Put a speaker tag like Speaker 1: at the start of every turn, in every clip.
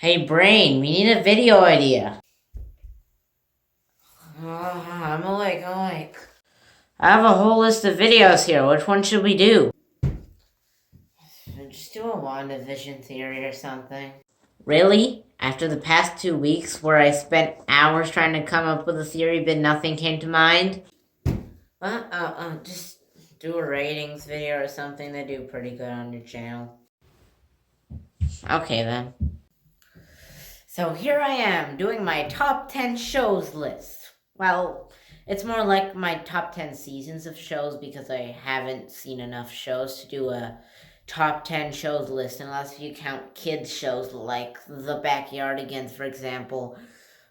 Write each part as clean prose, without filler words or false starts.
Speaker 1: Hey Brain, we need a video idea.
Speaker 2: I'm awake.
Speaker 1: I have a whole list of videos here. Which one should we do?
Speaker 2: Just do a WandaVision theory or something.
Speaker 1: Really? After the past 2 weeks where I spent hours trying to come up with a theory but nothing came to mind?
Speaker 2: Just do a ratings video or something. They do pretty good on your channel.
Speaker 1: Okay then.
Speaker 2: So here I am doing my top 10 shows list. Well, it's more like my top 10 seasons of shows because I haven't seen enough shows to do a top 10 shows list unless you count kids shows like The Backyardigans, for example.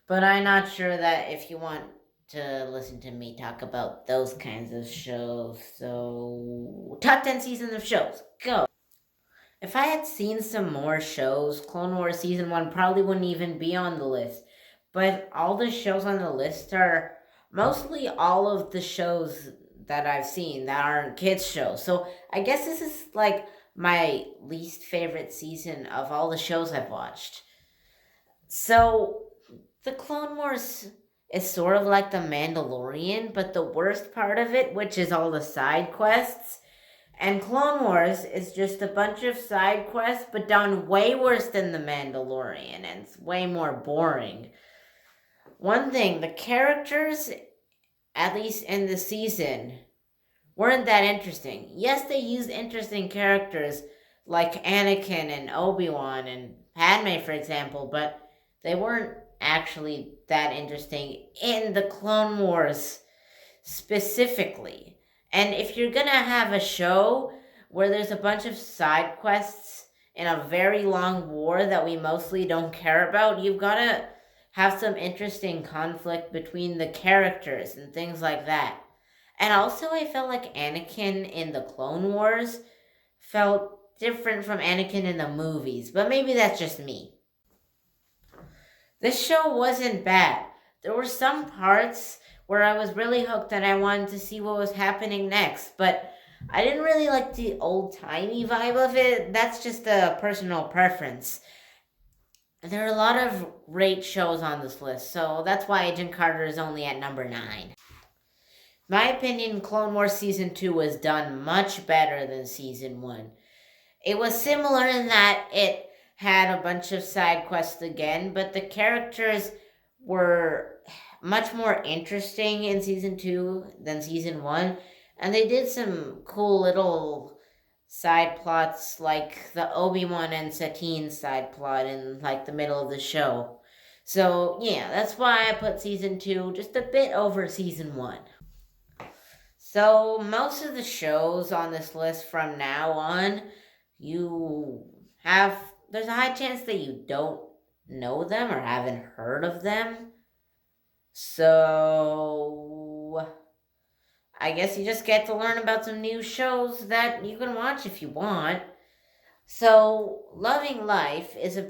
Speaker 2: But I'm not sure that if you want to listen to me talk about those kinds of shows. So, top 10 seasons of shows. Go. If I had seen some more shows, Clone Wars Season 1 probably wouldn't even be on the list. But all the shows on the list are mostly all of the shows that I've seen that aren't kids' shows. So I guess this is like my least favorite season of all the shows I've watched. So the Clone Wars is sort of like The Mandalorian, but the worst part of it, which is all the side quests, and Clone Wars is just a bunch of side quests, but done way worse than The Mandalorian, and it's way more boring. One thing, the characters, at least in the season, weren't that interesting. Yes, they used interesting characters like Anakin and Obi-Wan and Padme, for example, but they weren't actually that interesting in the Clone Wars specifically. And if you're gonna have a show where there's a bunch of side quests in a very long war that we mostly don't care about, you've gotta have some interesting conflict between the characters and things like that. And also, I felt like Anakin in the Clone Wars felt different from Anakin in the movies, but maybe that's just me. This show wasn't bad. There were some parts where I was really hooked and I wanted to see what was happening next, but I didn't really like the old timey vibe of it. That's just a personal preference. There are a lot of great shows on this list, so that's why Agent Carter is only at number 9. My opinion, Clone Wars Season 2 was done much better than Season 1. It was similar in that it had a bunch of side quests again, but the characters were much more interesting in Season 2 than Season 1, and they did some cool little side plots like the Obi-Wan and Satine side plot in like the middle of the show. So, yeah, that's why I put Season 2 just a bit over Season 1. So, most of the shows on this list from now on, you have, there's a high chance that you don't know them or haven't heard of them. So, I guess you just get to learn about some new shows that you can watch if you want. So, Loving Life is a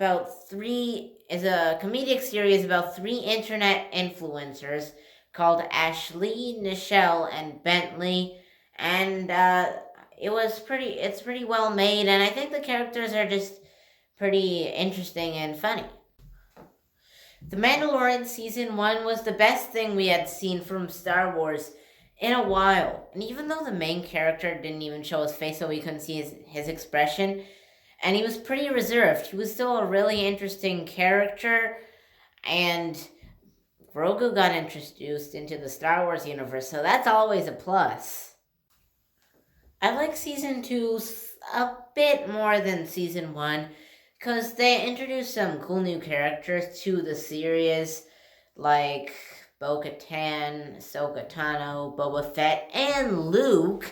Speaker 2: comedic series about 3 internet influencers called Ashley, Nichelle, and Bentley, and it's pretty well made, and I think the characters are just pretty interesting and funny. The Mandalorian Season 1 was the best thing we had seen from Star Wars in a while, and even though the main character didn't even show his face so we couldn't see his expression, and he was pretty reserved, he was still a really interesting character, and Grogu got introduced into the Star Wars universe, so that's always a plus. I like Season 2 a bit more than Season 1 because they introduced some cool new characters to the series, like Bo-Katan, Ahsoka Tano, Boba Fett, and Luke.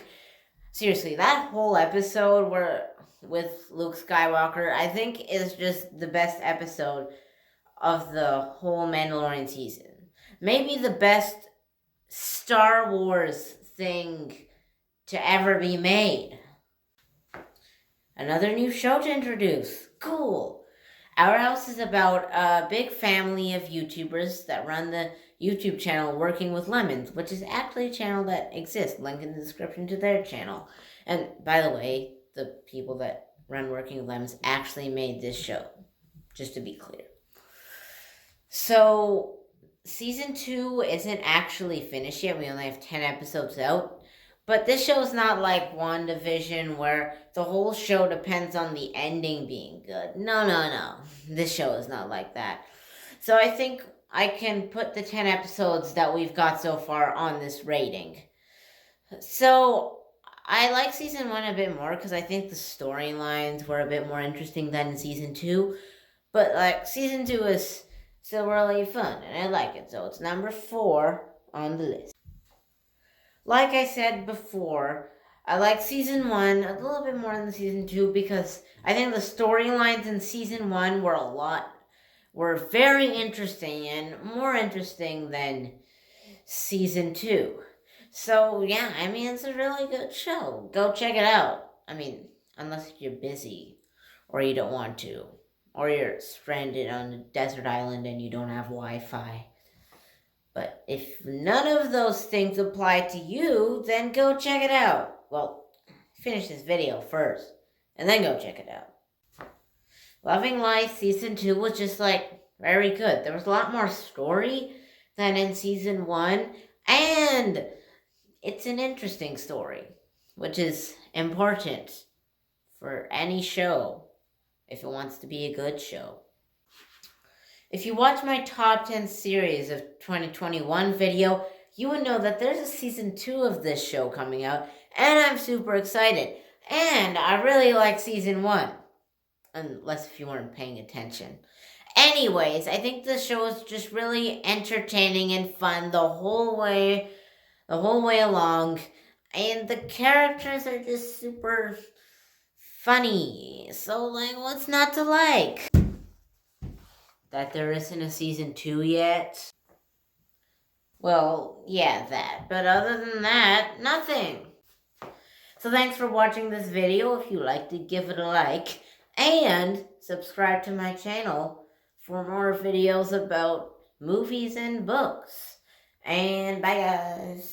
Speaker 2: Seriously, that whole episode with Luke Skywalker, I think is just the best episode of the whole Mandalorian season. Maybe the best Star Wars thing to ever be made. Another new show to introduce. Cool. Our House is about a big family of YouTubers that run the YouTube channel Working with Lemons, which is actually a channel that exists. Link in the description to their channel. And by the way, the people that run Working with Lemons actually made this show. just to be clear. So, season 2 isn't actually finished yet. We only have 10 episodes out. But this show is not like WandaVision where the whole show depends on the ending being good. No. This show is not like that. So I think I can put the 10 episodes that we've got so far on this rating. So I like season 1 a bit more because I think the storylines were a bit more interesting than in season 2. But like season 2 is still really fun and I like it. So it's number 4 on the list. Like I said before, I like season 1 a little bit more than season 2 because I think the storylines in season 1 were very interesting and more interesting than season 2. So yeah, I mean it's a really good show. Go check it out. I mean, unless you're busy or you don't want to, or you're stranded on a desert island and you don't have Wi-Fi. But if none of those things apply to you, then go check it out. Well, finish this video first, and then go check it out. Loving Life Season 2 was just like very good. There was a lot more story than in Season 1, and it's an interesting story, which is important for any show if it wants to be a good show. If you watch my top 10 series of 2021 video, you would know that there's a season 2 of this show coming out, and I'm super excited. And I really like season 1, unless if you weren't paying attention. Anyways, I think the show is just really entertaining and fun the whole way along, and the characters are just super funny. So like, what's not to like? That there isn't a season 2 yet? Well, yeah, that. But other than that, nothing. So thanks for watching this video. If you liked it, give it a like. And subscribe to my channel for more videos about movies and books. And bye guys.